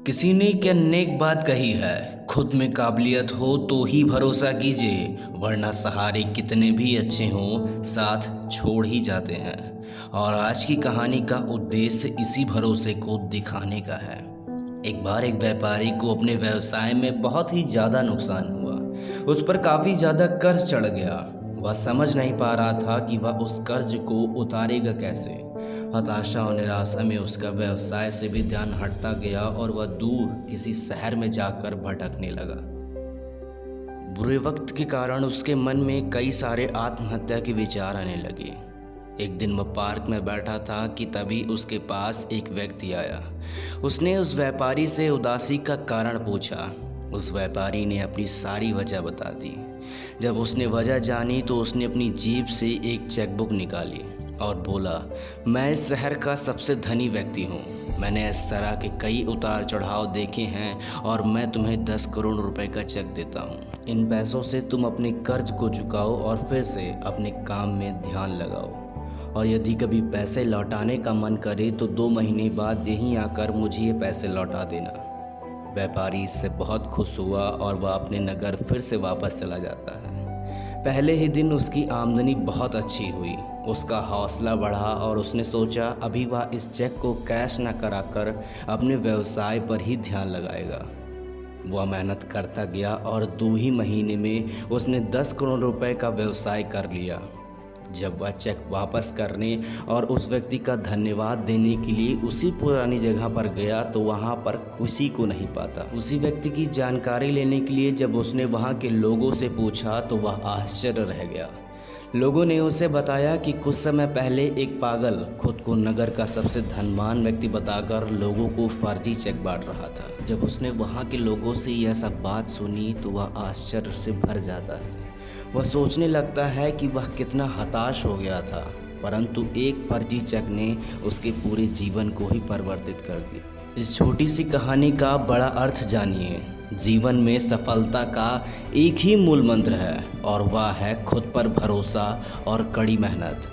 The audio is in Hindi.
किसी ने क्या नेक बात कही है, खुद में काबिलियत हो तो ही भरोसा कीजिए, वरना सहारे कितने भी अच्छे हों साथ छोड़ ही जाते हैं। और आज की कहानी का उद्देश्य इसी भरोसे को दिखाने का है। एक बार एक व्यापारी को अपने व्यवसाय में बहुत ही ज़्यादा नुकसान हुआ। उस पर काफ़ी ज़्यादा कर्ज चढ़ गया। वह समझ नहीं पा रहा था कि वह उस कर्ज को उतारेगा कैसे। हताशा और निराशा में उसका व्यवसाय से भी ध्यान हटता गया और वह दूर किसी शहर में जाकर भटकने लगा। बुरे वक्त के कारण उसके मन में कई सारे आत्महत्या के विचार आने लगे। एक दिन वह पार्क में बैठा था कि तभी उसके पास एक व्यक्ति आया। उसने उस व्यापारी से उदासी का कारण पूछा। उस व्यापारी ने अपनी सारी वजह बता दी। जब उसने वजह जानी तो उसने अपनी जेब से एक चेकबुक निकाली और बोला, मैं इस शहर का सबसे धनी व्यक्ति हूँ। मैंने इस तरह के कई उतार चढ़ाव देखे हैं और मैं तुम्हें 10 करोड़ रुपए का चेक देता हूँ। इन पैसों से तुम अपने कर्ज को चुकाओ और फिर से अपने काम में ध्यान लगाओ। और यदि कभी पैसे लौटाने का मन करे तो 2 महीने बाद यहीं आकर मुझे ये पैसे लौटा देना। व्यापारी इससे बहुत खुश हुआ और वह अपने नगर फिर से वापस चला जाता है। पहले ही दिन उसकी आमदनी बहुत अच्छी हुई। उसका हौसला बढ़ा और उसने सोचा अभी वह इस चेक को कैश न कराकर अपने व्यवसाय पर ही ध्यान लगाएगा। वह मेहनत करता गया और 2 ही महीने में उसने 10 करोड़ रुपए का व्यवसाय कर लिया। जब वह चेक वापस करने और उस व्यक्ति का धन्यवाद देने के लिए उसी पुरानी जगह पर गया तो वहां पर किसी को नहीं पाता। उसी व्यक्ति की जानकारी लेने के लिए जब उसने वहां के लोगों से पूछा तो वह आश्चर्य रह गया। लोगों ने उसे बताया कि कुछ समय पहले एक पागल खुद को नगर का सबसे धनवान व्यक्ति बताकर लोगों को फर्जी चेक बांट रहा था। जब उसने वहां के लोगों से यह सब बात सुनी तो वह आश्चर्य से भर जाता है। वह सोचने लगता है कि वह कितना हताश हो गया था, परंतु एक फर्जी चेक ने उसके पूरे जीवन को ही परिवर्तित कर दिया। इस छोटी सी कहानी का बड़ा अर्थ जानिए। जीवन में सफलता का एक ही मूल मंत्र है और वह है खुद पर भरोसा और कड़ी मेहनत।